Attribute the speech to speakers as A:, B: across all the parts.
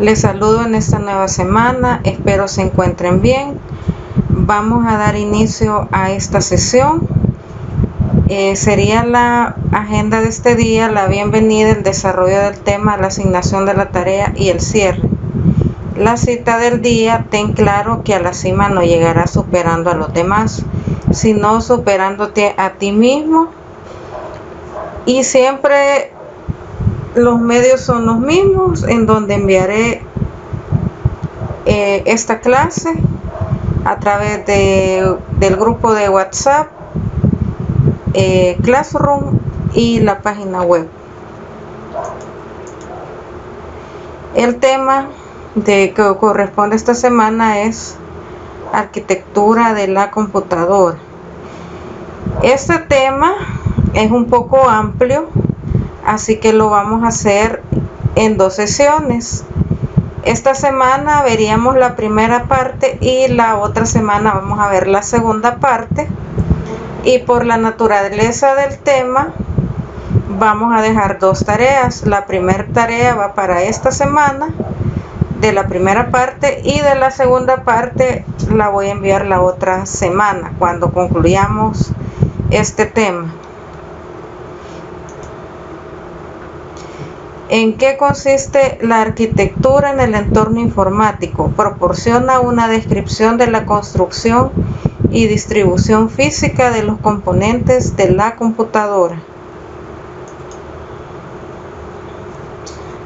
A: Les saludo en esta nueva semana, espero se encuentren bien. Vamos a dar inicio a esta sesión. Sería la agenda de este día, la bienvenida, el desarrollo del tema, la asignación de la tarea y el cierre. La cita del día: ten claro que a la cima no llegarás superando a los demás, sino superándote a ti mismo. Y siempre los medios son los mismos, en donde enviaré esta clase a través del grupo de WhatsApp, Classroom y la página web. El tema que corresponde esta semana es arquitectura de la computadora. Este tema es un poco amplio, así que lo vamos a hacer en 2 sesiones. Esta semana veríamos la primera parte y la otra semana vamos a ver la segunda parte. Y por la naturaleza del tema vamos a dejar 2 tareas. La primera tarea va para esta semana de la primera parte, y de la segunda parte la voy a enviar la otra semana cuando concluyamos este tema. ¿En qué consiste la arquitectura en el entorno informático? Proporciona una descripción de la construcción y distribución física de los componentes de la computadora.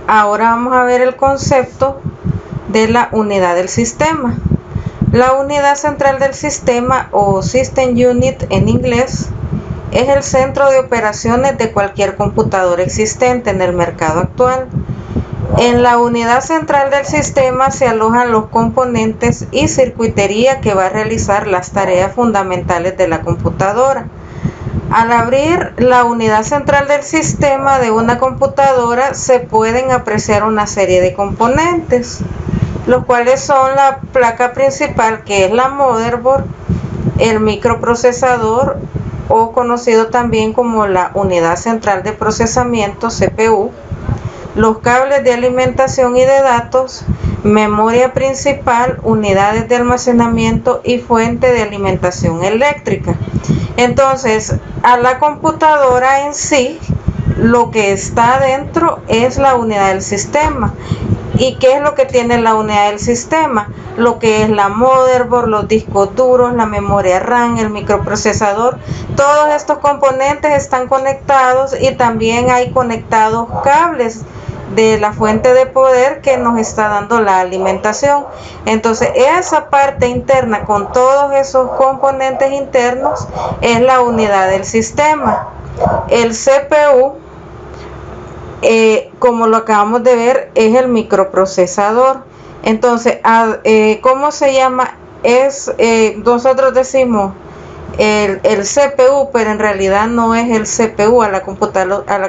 A: Ahora vamos a ver el concepto de la unidad del sistema. La unidad central del sistema, o System Unit en inglés, es el centro de operaciones de cualquier computadora existente en el mercado actual. En la unidad central del sistema se alojan los componentes y circuitería que va a realizar las tareas fundamentales de la computadora. Al abrir la unidad central del sistema de una computadora se pueden apreciar una serie de componentes, los cuales son la placa principal, que es la motherboard, el microprocesador, o conocido también como la unidad central de procesamiento, CPU, los cables de alimentación y de datos, memoria principal, unidades de almacenamiento y fuente de alimentación eléctrica. Entonces, a la computadora en sí, lo que está dentro es la unidad del sistema. ¿Y qué es lo que tiene la unidad del sistema? Lo que es la motherboard, los discos duros, la memoria RAM, el microprocesador. Todos estos componentes están conectados, y también hay conectados cables de la fuente de poder que nos está dando la alimentación. Entonces, esa parte interna con todos esos componentes internos es la unidad del sistema. El CPU, como lo acabamos de ver, es el microprocesador. Entonces, ¿cómo se llama? Nosotros decimos el CPU, pero en realidad no es el CPU. A la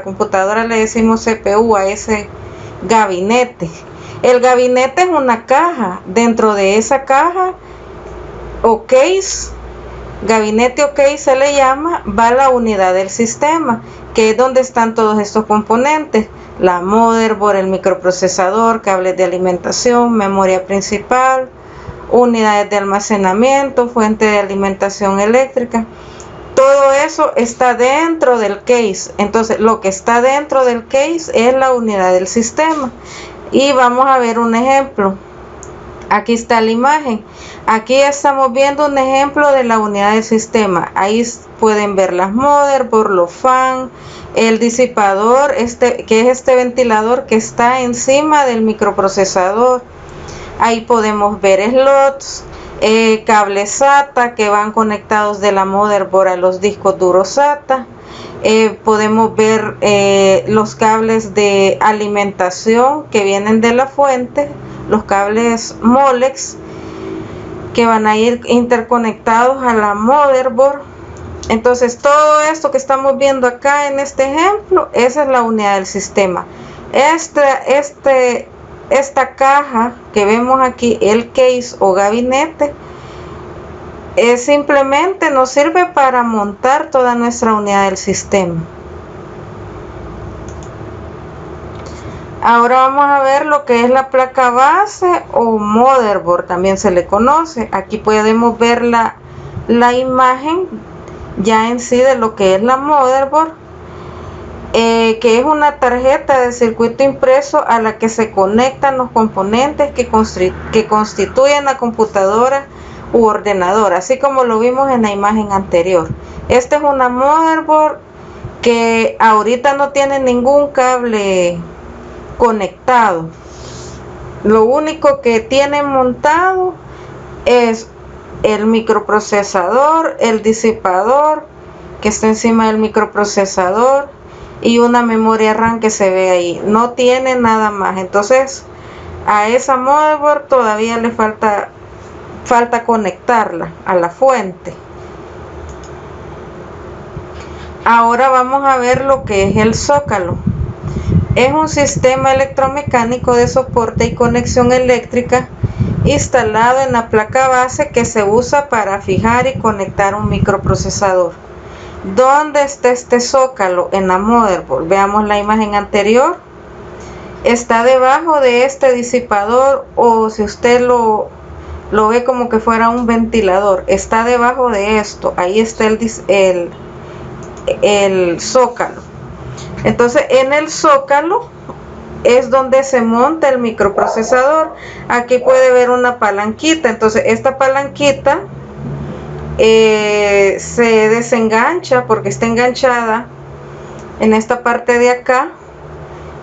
A: computadora le decimos CPU a ese gabinete. El gabinete es una caja. Dentro de esa caja, o case, gabinete o case se le llama, va la unidad del sistema, que es donde están todos estos componentes: la motherboard, el microprocesador, cables de alimentación, memoria principal, unidades de almacenamiento, fuente de alimentación eléctrica. Todo eso está dentro del case. Entonces, lo que está dentro del case es la unidad del sistema. Y vamos a ver un ejemplo. Aquí está la imagen. Aquí estamos viendo un ejemplo de la unidad del sistema. Ahí pueden ver las motherboard, los fans, el disipador, que es este ventilador que está encima del microprocesador. Ahí podemos ver slots, cables SATA que van conectados de la motherboard a los discos duros SATA. Podemos ver los cables de alimentación que vienen de la fuente, los cables Molex, que van a ir interconectados a la motherboard. Entonces, todo esto que estamos viendo acá en este ejemplo, esa es la unidad del sistema. Esta caja que vemos aquí, el case o gabinete, simplemente nos sirve para montar toda nuestra unidad del sistema. Ahora vamos a ver lo que es la placa base o motherboard, también se le conoce. Aquí podemos ver la imagen ya en sí de lo que es la motherboard, que es una tarjeta de circuito impreso a la que se conectan los componentes que constituyen la computadora u ordenador, así como lo vimos en la imagen anterior. Esta es una motherboard que ahorita no tiene ningún cable conectado. Lo único que tiene montado es el microprocesador, el disipador que está encima del microprocesador y una memoria RAM que se ve ahí. No tiene nada más. Entonces a esa motherboard todavía le falta conectarla a la fuente. Ahora vamos a ver lo que es el zócalo. Es un sistema electromecánico de soporte y conexión eléctrica instalado en la placa base que se usa para fijar y conectar un microprocesador. ¿Dónde está este zócalo? En la motherboard. Veamos la imagen anterior. Está debajo de este disipador, o si usted lo ve como que fuera un ventilador, está debajo de esto. Ahí está el zócalo. Entonces en el zócalo es donde se monta el microprocesador. Aquí puede ver una palanquita. Entonces esta palanquita se desengancha porque está enganchada en esta parte de acá.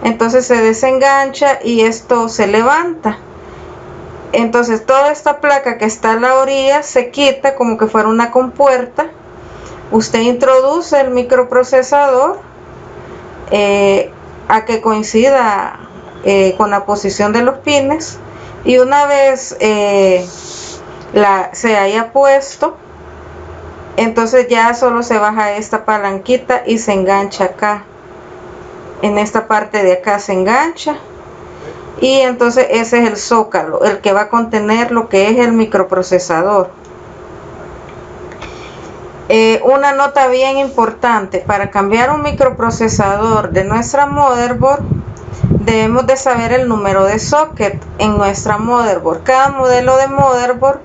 A: Entonces se desengancha y esto se levanta. Entonces toda esta placa que está a la orilla se quita como que fuera una compuerta. Usted introduce el microprocesador a que coincida con la posición de los pines, y una vez se haya puesto, entonces ya solo se baja esta palanquita y se engancha acá. En esta parte de acá se engancha, y entonces ese es el zócalo, el que va a contener lo que es el microprocesador. Una nota bien importante: para cambiar un microprocesador de nuestra motherboard debemos de saber el número de socket en nuestra motherboard. Cada modelo de motherboard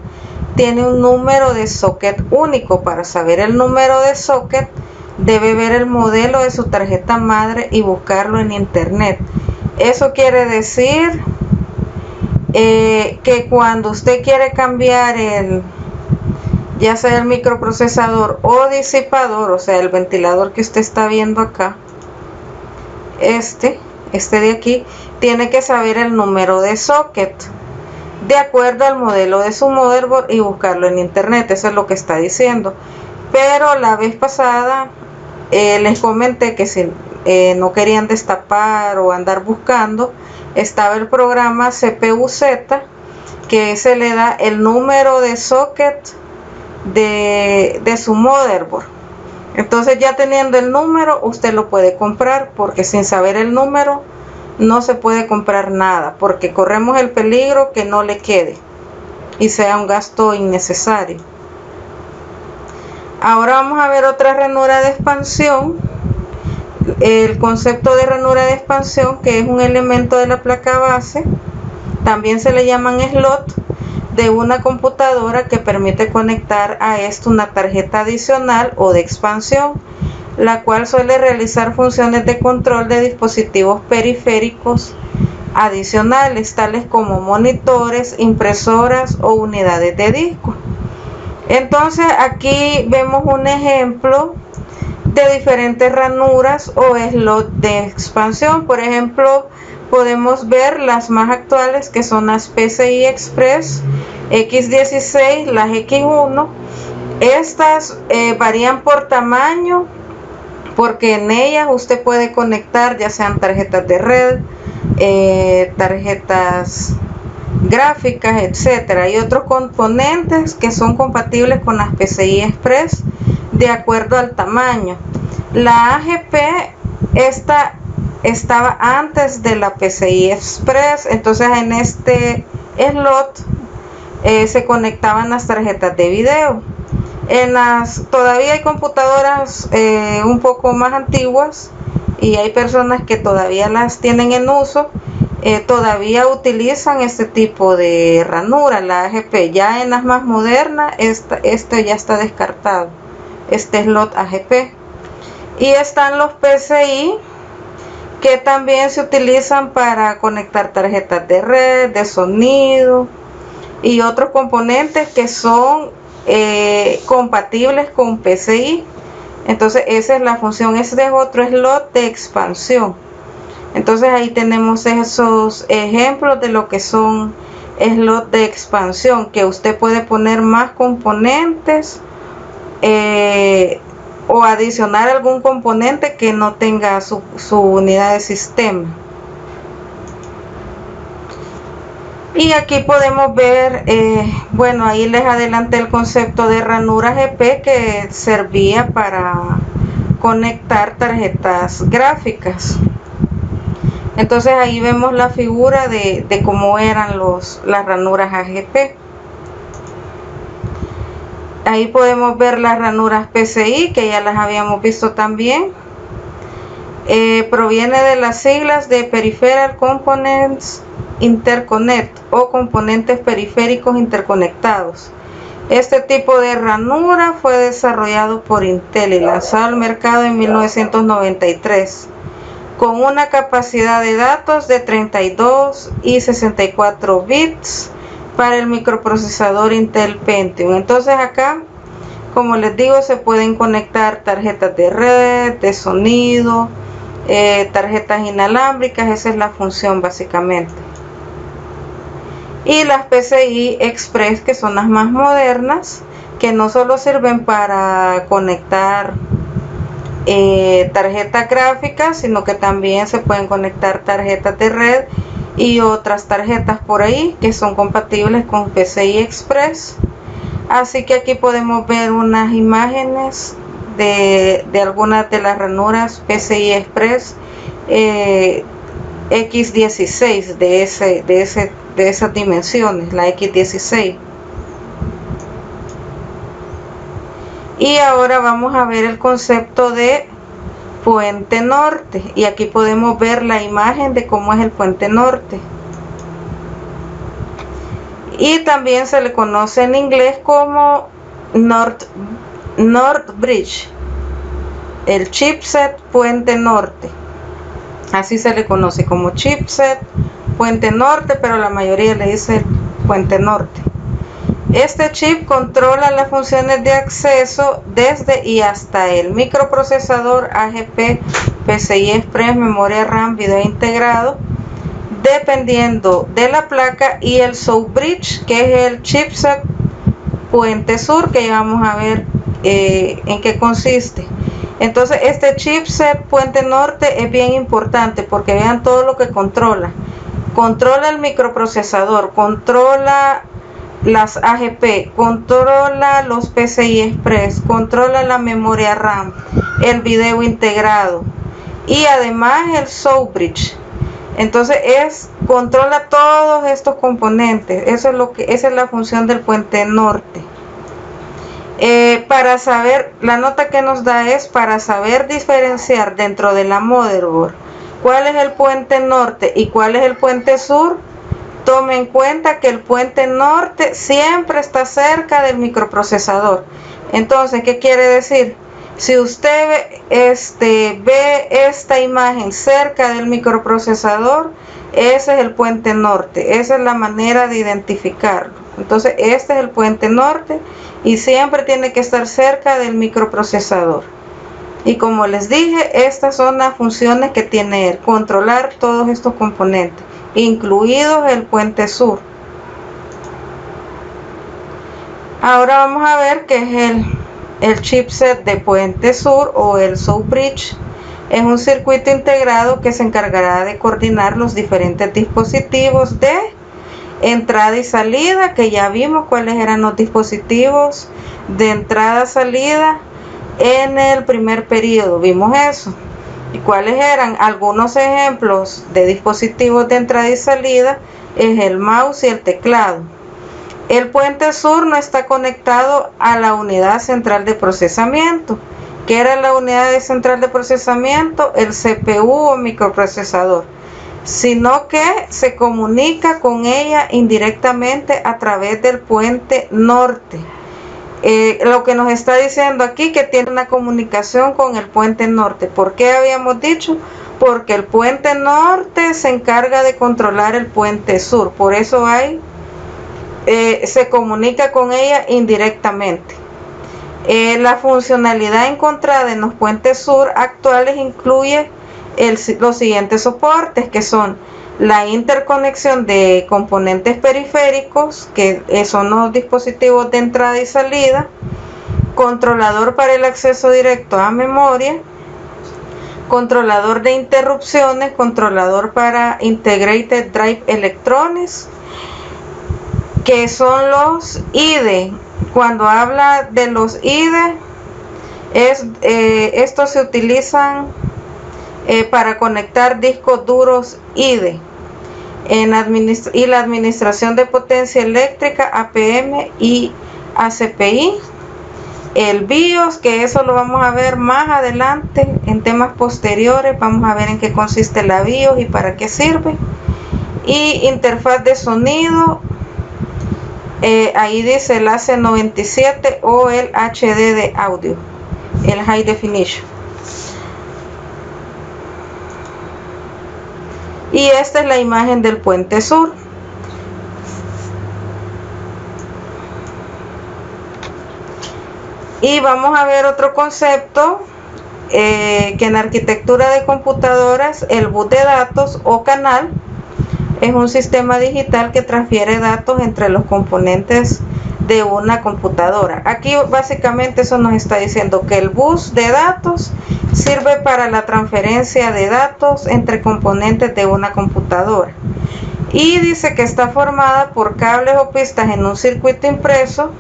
A: tiene un número de socket único. Para saber el número de socket debe ver el modelo de su tarjeta madre y buscarlo en internet. Eso quiere decir que cuando usted quiere cambiar ya sea el microprocesador o disipador, o sea el ventilador que usted está viendo acá, este de aquí, tiene que saber el número de socket de acuerdo al modelo de su motherboard y buscarlo en internet. Eso es lo que está diciendo. Pero la vez pasada les comenté que si no querían destapar o andar buscando, estaba el programa CPU-Z, que se le da el número de socket de su motherboard. Entonces ya teniendo el número usted lo puede comprar, porque sin saber el número no se puede comprar nada, porque corremos el peligro que no le quede y sea un gasto innecesario. Ahora vamos a ver otra ranura de expansión. El concepto de ranura de expansión, que es un elemento de la placa base, también se le llaman slot, de una computadora, que permite conectar a esto una tarjeta adicional o de expansión, la cual suele realizar funciones de control de dispositivos periféricos adicionales, tales como monitores, impresoras o unidades de disco. Entonces aquí vemos un ejemplo de diferentes ranuras o slot de expansión. Por ejemplo, podemos ver las más actuales, que son las PCI Express X16, las X1. Estas varían por tamaño, porque en ellas usted puede conectar ya sean tarjetas de red, tarjetas gráficas, etcétera, y otros componentes que son compatibles con las PCI Express de acuerdo al tamaño. La AGP estaba antes de la PCI Express, entonces en este slot se conectaban las tarjetas de video. Todavía hay computadoras un poco más antiguas, y hay personas que todavía las tienen en uso, todavía utilizan este tipo de ranura, la AGP. Ya en las más modernas, este ya está descartado, este slot AGP. Y están los PCI, que también se utilizan para conectar tarjetas de red, de sonido y otros componentes que son compatibles con PCI. Entonces esa es la función. Este es otro slot de expansión. Entonces ahí tenemos esos ejemplos de lo que son slots de expansión, que usted puede poner más componentes o adicionar algún componente que no tenga su unidad de sistema. Y aquí podemos ver, bueno, ahí les adelanté el concepto de ranura AGP, que servía para conectar tarjetas gráficas. Entonces ahí vemos la figura de cómo eran las ranuras AGP. Ahí podemos ver las ranuras PCI, que ya las habíamos visto también. Proviene de las siglas de Peripheral Components Interconnect, o componentes periféricos interconectados. Este tipo de ranura fue desarrollado por Intel y lanzado al mercado en 1993, con una capacidad de datos de 32 y 64 bits para el microprocesador Intel Pentium. Entonces acá, como les digo, se pueden conectar tarjetas de red, de sonido, tarjetas inalámbricas. Esa es la función básicamente. Y las PCI Express, que son las más modernas, que no solo sirven para conectar tarjetas gráficas, sino que también se pueden conectar tarjetas de red y otras tarjetas por ahí que son compatibles con PCI Express. Así que aquí podemos ver unas imágenes de algunas de las ranuras PCI Express X16 de esas dimensiones, la X16. Y ahora vamos a ver el concepto de puente norte, y aquí podemos ver la imagen de cómo es el puente norte. Y también se le conoce en inglés como North Bridge, el chipset puente norte. Así se le conoce, como chipset puente norte, pero la mayoría le dice puente norte. Este chip controla las funciones de acceso desde y hasta el microprocesador AGP, PCI Express, memoria RAM, video integrado, dependiendo de la placa, y el South Bridge, que es el chipset puente sur, que ya vamos a ver en qué consiste. Entonces este chipset puente norte es bien importante porque vean todo lo que controla. Controla el microprocesador, controla las AGP, controla los PCI Express, controla la memoria RAM, el video integrado y además el South Bridge. Entonces controla todos estos componentes. Esa es la función del puente norte. Para saber, la nota que nos da es para saber diferenciar dentro de la motherboard cuál es el puente norte y cuál es el puente sur. Tome en cuenta que el puente norte siempre está cerca del microprocesador. Entonces, ¿qué quiere decir? Si usted ve esta imagen cerca del microprocesador, ese es el puente norte. Esa es la manera de identificarlo. Entonces, este es el puente norte y siempre tiene que estar cerca del microprocesador. Y como les dije, estas son las funciones que tiene él: controlar todos estos componentes, incluidos el puente sur. Ahora vamos a ver qué es el chipset de puente sur o el South Bridge. Es un circuito integrado que se encargará de coordinar los diferentes dispositivos de entrada y salida, que ya vimos cuáles eran los dispositivos de entrada-salida en el primer periodo, vimos eso. ¿Y cuáles eran? Algunos ejemplos de dispositivos de entrada y salida es el mouse y el teclado. El puente sur no está conectado a la unidad central de procesamiento. ¿Qué era la unidad central de procesamiento? El CPU o microprocesador. sino que se comunica con ella indirectamente a través del puente norte. Lo que nos está diciendo aquí que tiene una comunicación con el puente norte. ¿Por qué habíamos dicho? Porque el puente norte se encarga de controlar el puente sur, por eso se comunica con ella indirectamente. La funcionalidad encontrada en los puentes sur actuales incluye los siguientes soportes, que son la interconexión de componentes periféricos, que son los dispositivos de entrada y salida, controlador para el acceso directo a memoria, controlador de interrupciones, controlador para Integrated Drive Electronics, que son los IDE. Cuando habla de los IDE, estos se utilizan para conectar discos duros IDE y la administración de potencia eléctrica APM y ACPI. El BIOS, que eso lo vamos a ver más adelante en temas posteriores, vamos a ver en qué consiste la BIOS y para qué sirve. Y interfaz de sonido, ahí dice el AC97 o el HD de audio, el High Definition. Y esta es la imagen del puente sur. Y vamos a ver otro concepto, que en arquitectura de computadoras el bus de datos o canal es un sistema digital que transfiere datos entre los componentes de una computadora. Aquí básicamente eso nos está diciendo que el bus de datos sirve para la transferencia de datos entre componentes de una computadora. Y dice que está formada por cables o pistas en un circuito impreso,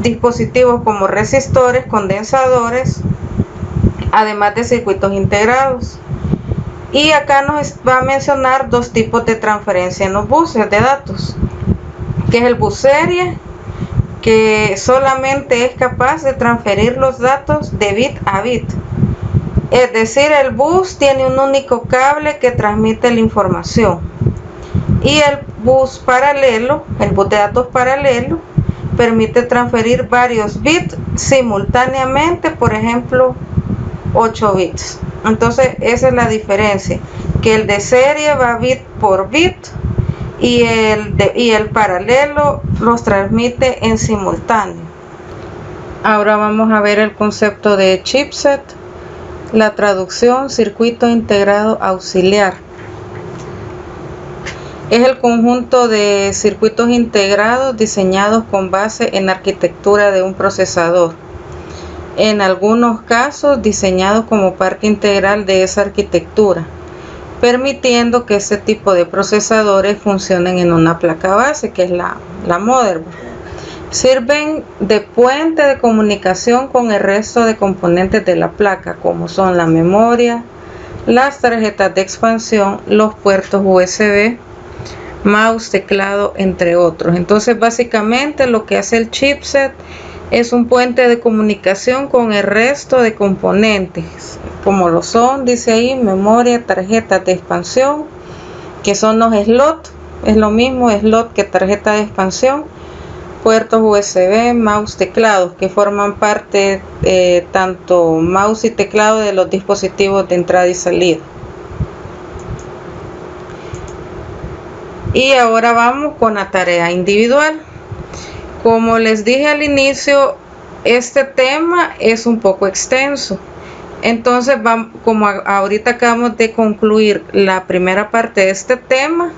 A: dispositivos como resistores, condensadores, además de circuitos integrados. Y acá nos va a mencionar dos tipos de transferencia en los buses de datos, que es el bus serie, que solamente es capaz de transferir los datos de bit a bit. Es decir, el bus tiene un único cable que transmite la información. Y el bus paralelo, el bus de datos paralelo, permite transferir varios bits simultáneamente, por ejemplo 8 bits. Entonces esa es la diferencia, que el de serie va bit por bit y el paralelo los transmite en simultáneo. Ahora vamos a ver el concepto de chipset, la traducción circuito integrado auxiliar. Es el conjunto de circuitos integrados diseñados con base en la arquitectura de un procesador, en algunos casos diseñados como parte integral de esa arquitectura, permitiendo que ese tipo de procesadores funcionen en una placa base, que es la motherboard. Sirven de puente de comunicación con el resto de componentes de la placa, como son la memoria, las tarjetas de expansión, los puertos USB, mouse, teclado, entre otros. Entonces básicamente lo que hace el chipset es un puente de comunicación con el resto de componentes, como lo son, dice ahí, memoria, tarjetas de expansión, que son los slots, es lo mismo slot que tarjeta de expansión, puertos USB, mouse, teclados, que forman parte tanto mouse y teclado de los dispositivos de entrada y salida. Y ahora vamos con la tarea individual. Como les dije al inicio, este tema es un poco extenso. Entonces, como ahorita acabamos de concluir la primera parte de este tema,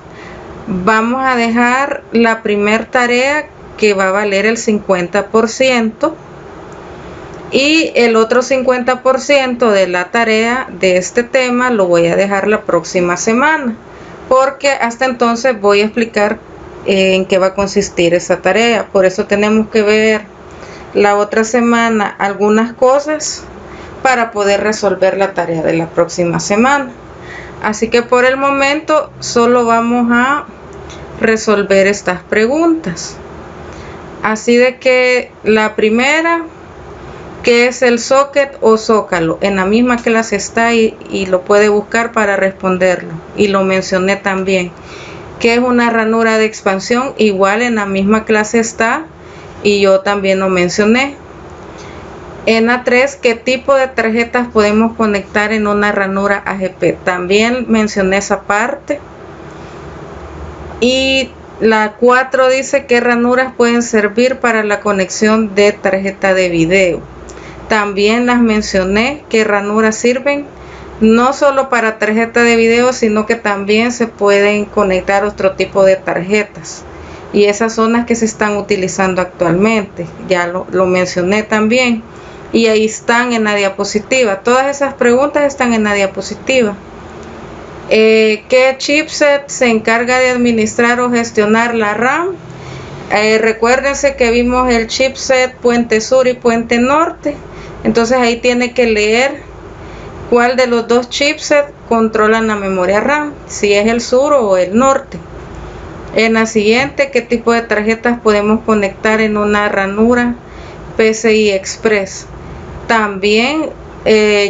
A: vamos a dejar la primera tarea que va a valer el 50% y el otro 50% de la tarea de este tema lo voy a dejar la próxima semana, porque hasta entonces voy a explicar en qué va a consistir esa tarea. Por eso tenemos que ver la otra semana algunas cosas para poder resolver la tarea de la próxima semana. Así que por el momento solo vamos a resolver estas preguntas. Así de que la primera qué es el socket o zócalo. En la misma clase está y lo puede buscar para responderlo. Y lo mencioné también. ¿Qué es una ranura de expansión? Igual en la misma clase está y yo también lo mencioné. En la 3, ¿qué tipo de tarjetas podemos conectar en una ranura AGP? También mencioné esa parte. Y la 4 dice qué ranuras pueden servir para la conexión de tarjeta de video. También las mencioné, qué ranuras sirven, no solo para tarjeta de video, sino que también se pueden conectar otro tipo de tarjetas. Y esas son las que se están utilizando actualmente. Ya lo mencioné también. Y ahí están en la diapositiva. Todas esas preguntas están en la diapositiva. ¿Qué chipset se encarga de administrar o gestionar la RAM? Recuérdense que vimos el chipset Puente Sur y Puente Norte. Entonces ahí tiene que leer cuál de los dos chipsets controlan la memoria RAM, si es el sur o el norte. En la siguiente, ¿qué tipo de tarjetas podemos conectar en una ranura PCI Express? También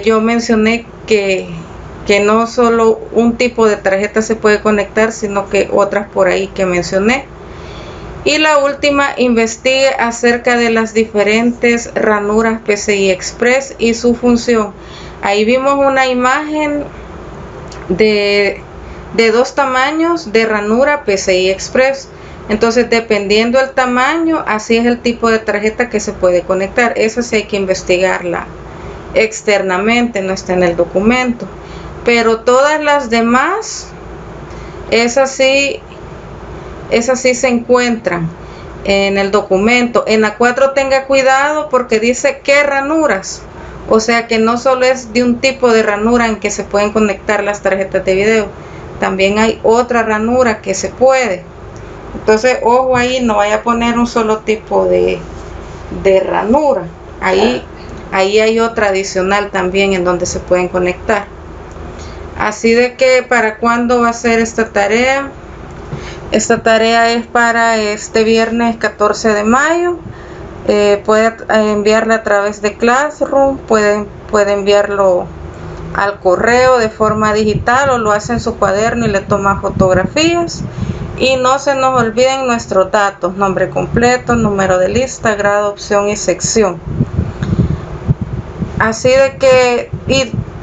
A: yo mencioné que no solo un tipo de tarjeta se puede conectar, sino que otras por ahí que mencioné. Y la última, investigue acerca de las diferentes ranuras PCI Express y su función. Ahí vimos una imagen de dos tamaños de ranura PCI Express. Entonces, dependiendo del tamaño, así es el tipo de tarjeta que se puede conectar. Eso sí hay que investigarla externamente, no está en el documento. Pero todas las demás, esas sí se encuentran en el documento. En la 4 tenga cuidado porque dice qué ranuras. O sea que no solo es de un tipo de ranura en que se pueden conectar las tarjetas de video. También hay otra ranura que se puede. Entonces, ojo ahí, no vaya a poner un solo tipo de ranura. Ahí hay otra adicional también en donde se pueden conectar. Así de que, ¿para cuándo va a ser esta tarea? Esta tarea es para este viernes 14 de mayo. Puede enviarla a través de Classroom, puede enviarlo al correo de forma digital o lo hace en su cuaderno y le toma fotografías. Y no se nos olviden nuestros datos: nombre completo, número de lista, grado, opción y sección. Así de que,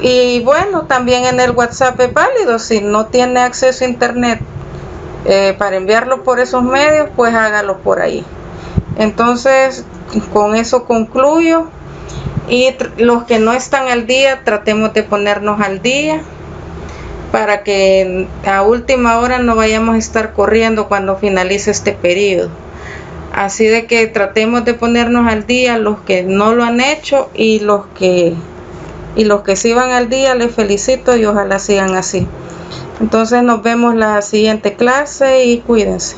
A: y bueno, también en el WhatsApp es válido. Si no tiene acceso a internet para enviarlo por esos medios, pues hágalo por ahí. Entonces, con eso concluyo. Y los que no están al día, tratemos de ponernos al día para que a última hora no vayamos a estar corriendo cuando finalice este periodo. Así de que tratemos de ponernos al día los que no lo han hecho, y los que sí van al día, les felicito y ojalá sigan así. Entonces nos vemos la siguiente clase y cuídense.